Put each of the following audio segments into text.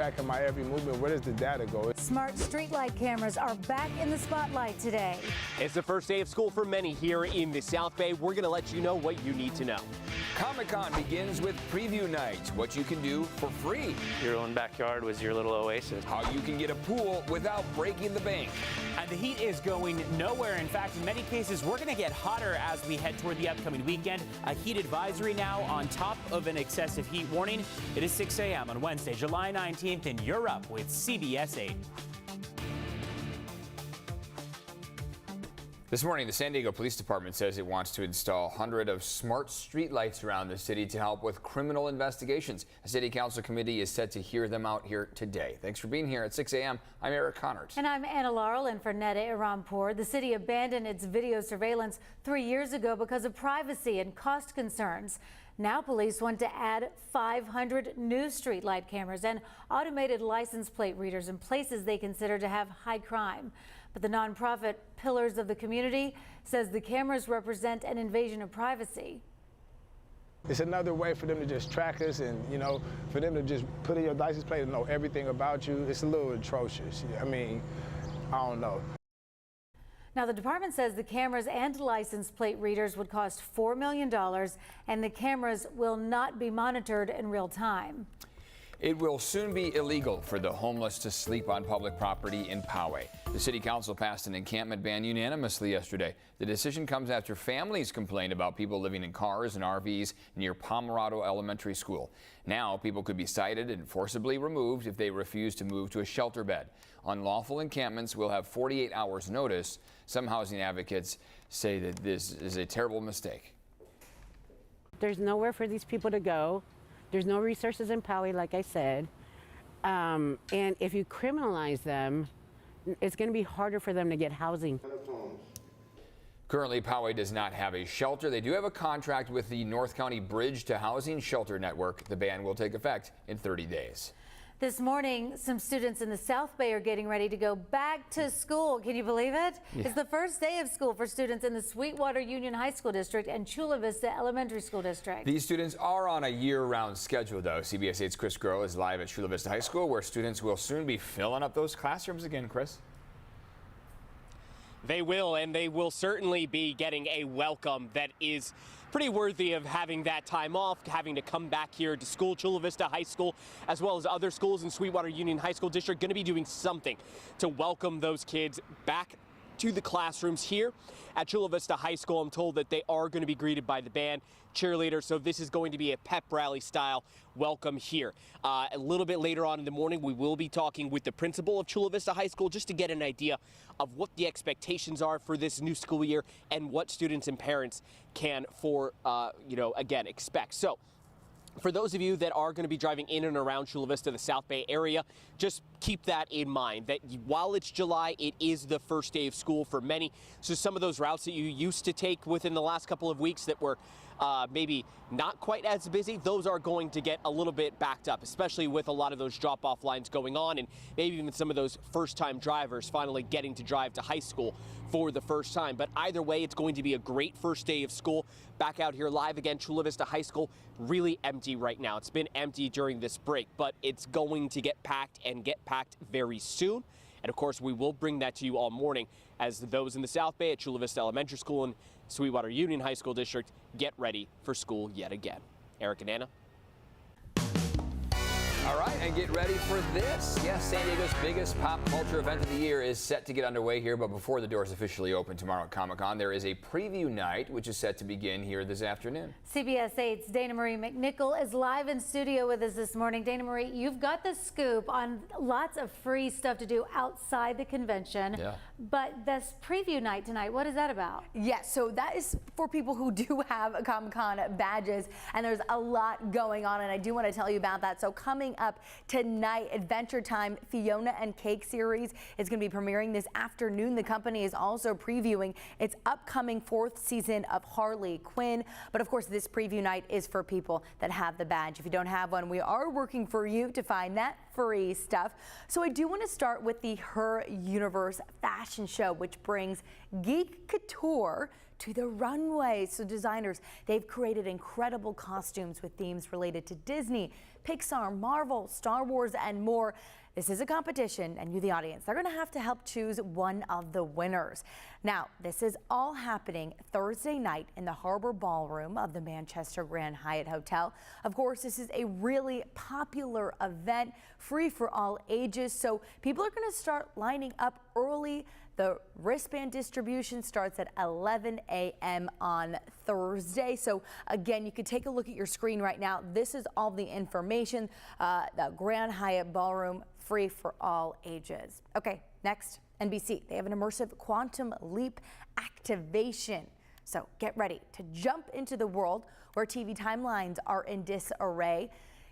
tracking my every movement. Where does the data go? Smart streetlight cameras are back in the spotlight today. It's the first day of school for many here in the South Bay. We're going to let you know what you need to know. Comic-Con begins with preview night. What you can do for free. Your own backyard was your little oasis. How you can get a pool without breaking the bank. And the heat is going nowhere. In fact, in many cases, we're going to get hotter as we head toward the upcoming weekend. A heat advisory now on top of an excessive heat warning. It is 6 a.m. on Wednesday, July 19th, and you're up with CBS 8. This morning, the San Diego Police Department says it wants to install 100 of smart streetlights around the city to help with criminal investigations. A city council committee is set to hear them out here today. Thanks for being here at 6 a.m. I'm Eric Connors. And I'm Anna Laurel in for Neda Irampour. The city abandoned its video surveillance 3 years ago because of privacy and cost concerns. Now police want to add 500 new streetlight cameras and automated license plate readers in places they consider to have high crime. But the nonprofit Pillars of the Community says the cameras represent an invasion of privacy. It's another way for them to just track us and, you know, for them to just put in your license plate and know everything about you. It's a little atrocious. I mean, I don't know. Now, the department says the cameras and license plate readers would cost $4 million, and the cameras will not be monitored in real time. It will soon be illegal for the homeless to sleep on public property in Poway. The city council passed an encampment ban unanimously yesterday. The decision comes after families complained about people living in cars and RVs near Pomerado Elementary School. Now, people could be cited and forcibly removed if they refuse to move to a shelter bed. Unlawful encampments will have 48 hours notice. Some housing advocates say that this is a terrible mistake. There's nowhere for these people to go. There's no resources in Poway, like I said. And if you criminalize them, it's going to be harder for them to get housing. Currently, Poway does not have a shelter. They do have a contract with the North County Bridge to Housing Shelter Network. The ban will take effect in 30 days. This morning, some students in the South Bay are getting ready to go back to school. Can you believe it? Yeah. It's the first day of school for students in the Sweetwater Union High School District and Chula Vista Elementary School District. These students are on a year-round schedule, though. CBS 8's Chris Groh is live at Chula Vista High School, where students will soon be filling up those classrooms again, Chris. They will, and they will certainly be getting a welcome that is pretty worthy of having that time off, having to come back here to school. Chula Vista High School, as well as other schools in Sweetwater Union High School District, going to be doing something to welcome those kids back to the classrooms here at Chula Vista High School. I'm told that they are going to be greeted by the band, cheerleaders, so this is going to be a pep rally style welcome here. A little bit later on in the morning, we will be talking with the principal of Chula Vista High School just to get an idea of what the expectations are for this new school year and what students and parents can again, expect. So for those of you that are going to be driving in and around Chula Vista, the South Bay area, just keep that in mind, that while it's July, it is the first day of school for many. So some of those routes that you used to take within the last couple of weeks that were maybe not quite as busy, those are going to get a little bit backed up, especially with a lot of those drop-off lines going on and maybe even some of those first-time drivers finally getting to drive to high school for the first time. But either way, it's going to be a great first day of school. Back out here live again, Chula Vista High School, really empty right now. It's been empty during this break, but it's going to get packed and get packed very soon. And of course, we will bring that to you all morning as those in the South Bay at Chula Vista Elementary School and Sweetwater Union High School District get ready for school yet again. Eric and Anna. All right, and get ready for this. Yes, San Diego's biggest pop culture event of the year is set to get underway here, but before the doors officially open tomorrow at Comic-Con, there is a preview night, which is set to begin here this afternoon. CBS 8's Dana Marie McNichol is live in studio with us this morning. Dana Marie, you've got the scoop on lots of free stuff to do outside the convention. Yeah. But this preview night tonight, what is that about? Yes, so that is for people who do have Comic-Con badges, and there's a lot going on, and I do want to tell you about that. So coming up tonight, Adventure Time Fiona and Cake series is going to be premiering this afternoon. The company is also previewing its upcoming 4th season of Harley Quinn. But of course, this preview night is for people that have the badge. If you don't have one, we are working for you to find that free stuff. So I do want to start with the Her Universe fashion show, which brings geek couture to the runway. So designers, they've created incredible costumes with themes related to Disney, Pixar, Marvel, Star Wars, and more. This is a competition, and you, the audience, they're going to have to help choose one of the winners. Now, this is all happening Thursday night in the Harbor Ballroom of the Manchester Grand Hyatt Hotel. Of course, this is a really popular event, free for all ages, so people are going to start lining up early. The wristband distribution starts at 11 a.m. on Thursday. So again, you can take a look at your screen right now. This is all the information. The Grand Hyatt Ballroom, free for all ages. Okay, next, NBC. They have an immersive quantum leap activation. So get ready to jump into the world where TV timelines are in disarray.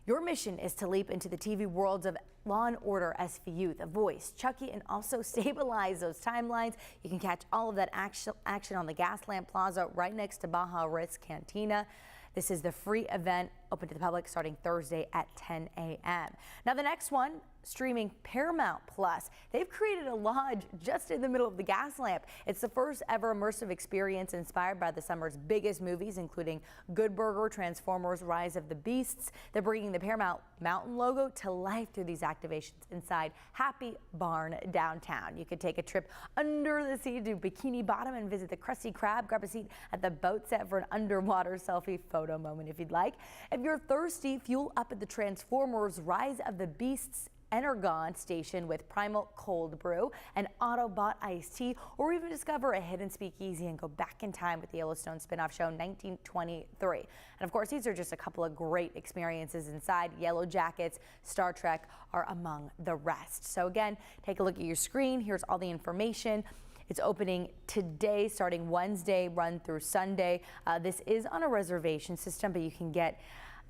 Your mission is to leap into the TV worlds of Law & Order, SVU, The Voice, Chucky, and also stabilize those timelines. You can catch all of that action on the Gaslamp Plaza right next to Baja Ritz Cantina. This is the free event open to the public starting Thursday at 10 a.m. Now the next one, streaming Paramount Plus. They've created a lodge just in the middle of the Gaslamp. It's the first ever immersive experience inspired by the summer's biggest movies, including Good Burger, Transformers, Rise of the Beasts. They're bringing the Paramount Mountain logo to life through these activations inside Happy Barn downtown. You could take a trip under the sea to Bikini Bottom and visit the Krusty Krab. Grab a seat at the boat set for an underwater selfie photo moment if you'd like. If you're thirsty, fuel up at the Transformers Rise of the Beasts Energon station with Primal Cold Brew and Autobot iced tea, or even discover a hidden speakeasy and go back in time with the Yellowstone spinoff show 1923. And of course, these are just a couple of great experiences inside. Yellow Jackets, Star Trek are among the rest. So again, take a look at your screen. Here's all the information. It's opening today, starting Wednesday, run through Sunday. This is on a reservation system, but you can get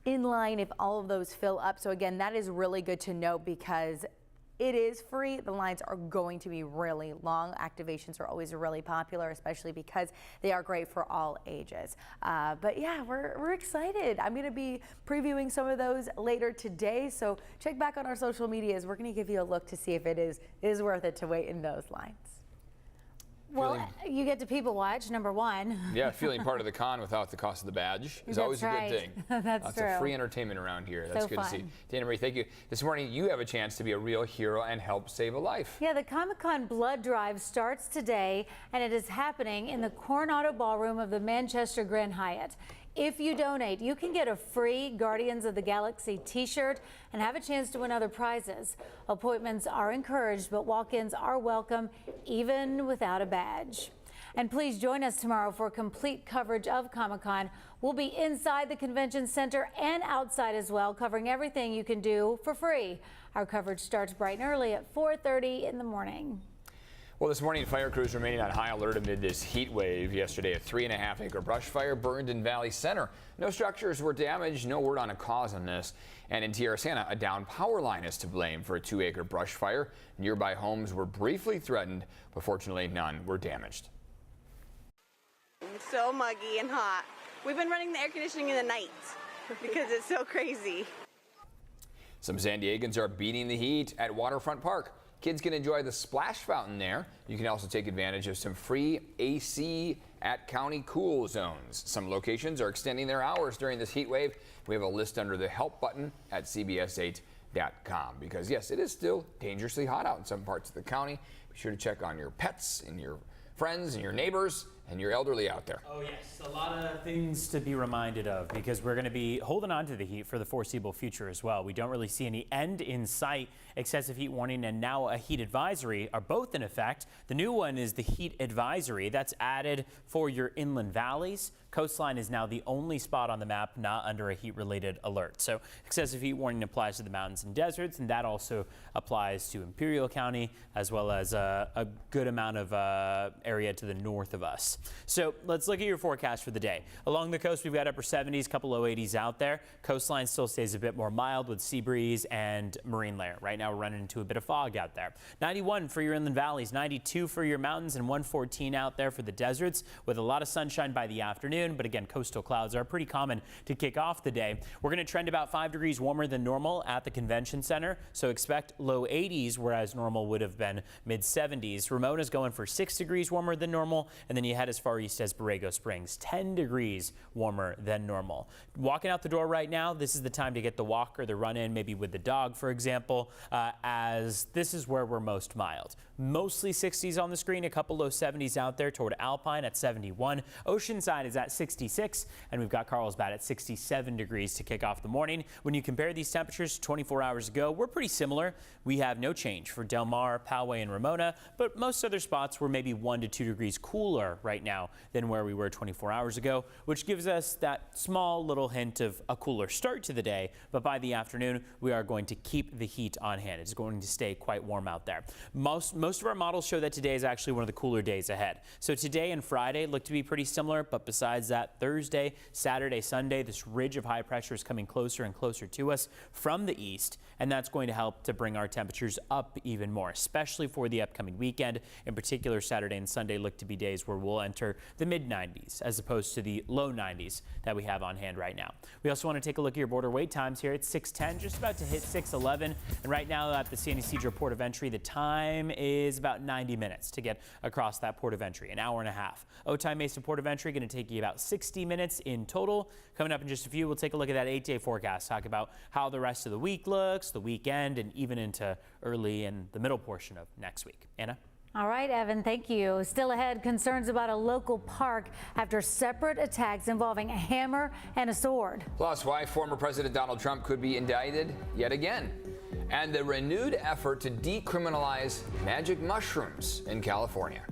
in line if all of those fill up. So again, that is really good to know because it is free. The lines are going to be really long. Activations are always really popular, especially because they are great for all ages. But yeah, we're excited. I'm going to be previewing some of those later today. So check back on our social medias. We're going to give you a look to see if it is worth it to wait in those lines. Well, you get to people watch, number one. Yeah, feeling part of the con without the cost of the badge is always a good thing. That's Lots true. of free entertainment around here. That's So good to see. fun. Dana Marie, thank you. This morning, you have a chance to be a real hero and help save a life. Yeah, the Comic-Con Blood Drive starts today, and it is happening in the Coronado Ballroom of the Manchester Grand Hyatt. If you donate, you can get a free Guardians of the Galaxy t-shirt and have a chance to win other prizes. Appointments are encouraged, but walk-ins are welcome, even without a badge. And please join us tomorrow for complete coverage of Comic-Con. We'll be inside the convention center and outside as well, covering everything you can do for free. Our coverage starts bright and early at 4:30 in the morning. Well, this morning, fire crews remaining on high alert amid this heat wave. Yesterday, a 3.5-acre brush fire burned in Valley Center. No structures were damaged, no word on a cause on this. And in Tierra Santa, a downed power line is to blame for a 2-acre brush fire. Nearby homes were briefly threatened, but fortunately none were damaged. It's so muggy and hot. We've been running the air conditioning in the night because it's so crazy. Some San Diegans are beating the heat at Waterfront Park. Kids can enjoy the splash fountain there. You can also take advantage of some free AC at county cool zones. Some locations are extending their hours during this heat wave. We have a list under the help button at CBS8.com because yes, it is still dangerously hot out in some parts of the county. Be sure to check on your pets and your friends and your neighbors and your elderly out there. Oh yes, a lot of things to be reminded of because we're going to be holding on to the heat for the foreseeable future as well. We don't really see any end in sight. Excessive heat warning and now a heat advisory are both in effect. The new one is the heat advisory that's added for your inland valleys. Coastline is now the only spot on the map not under a heat-related alert. So excessive heat warning applies to the mountains and deserts, and that also applies to Imperial County as well as a good amount of area to the north of us. So let's look at your forecast for the day. Along the coast, we've got upper 70s, couple low 80s out there. Coastline still stays a bit more mild with sea breeze and marine layer. Right now, we're running into a bit of fog out there. 91 for your inland valleys, 92 for your mountains, and 114 out there for the deserts with a lot of sunshine by the afternoon. But again, coastal clouds are pretty common to kick off the day. We're going to trend about 5 degrees warmer than normal at the convention center. So expect low 80s, whereas normal would have been mid 70s. Ramona's going for 6 degrees warmer than normal. And then you head head as far east as Borrego Springs, 10 degrees warmer than normal. Walking out the door right now, this is the time to get the walk or the run in, maybe with the dog, for example, as this is where we're most mild. Mostly 60s on the screen, a couple low 70s out there toward Alpine at 71. Oceanside is at 66, and we've got Carlsbad at 67 degrees to kick off the morning. When you compare these temperatures to 24 hours ago, we're pretty similar. We have no change for Del Mar, Poway, and Ramona, but most other spots were maybe 1 to 2 degrees cooler right now than where we were 24 hours ago, which gives us that small little hint of a cooler start to the day. But by the afternoon, we are going to keep the heat on hand. It's going to stay quite warm out there. Most of our models show that today is actually one of the cooler days ahead. So today and Friday look to be pretty similar, but besides that, Thursday, Saturday, Sunday, this ridge of high pressure is coming closer and closer to us from the east, and that's going to help to bring our temperatures up even more, especially for the upcoming weekend. In particular, Saturday and Sunday look to be days where we'll enter the mid-90s as opposed to the low 90s that we have on hand right now. We also want to take a look at your border wait times here. It's 6:10, just about to hit 6:11, and right now at the San Ysidro port of entry, the time is about 90 minutes to get across that port of entry, an hour and a half. Otay Mesa port of entry going to take you about 60 minutes in total. Coming up in just a few, we'll take a look at that 8-day forecast, talk about how the rest of the week looks, the weekend, and even into early and the middle portion of next week. Anna? All right, Evan, thank you. Still ahead, concerns about a local park after separate attacks involving a hammer and a sword. Plus, why former President Donald Trump could be indicted yet again. And the renewed effort to decriminalize magic mushrooms in California.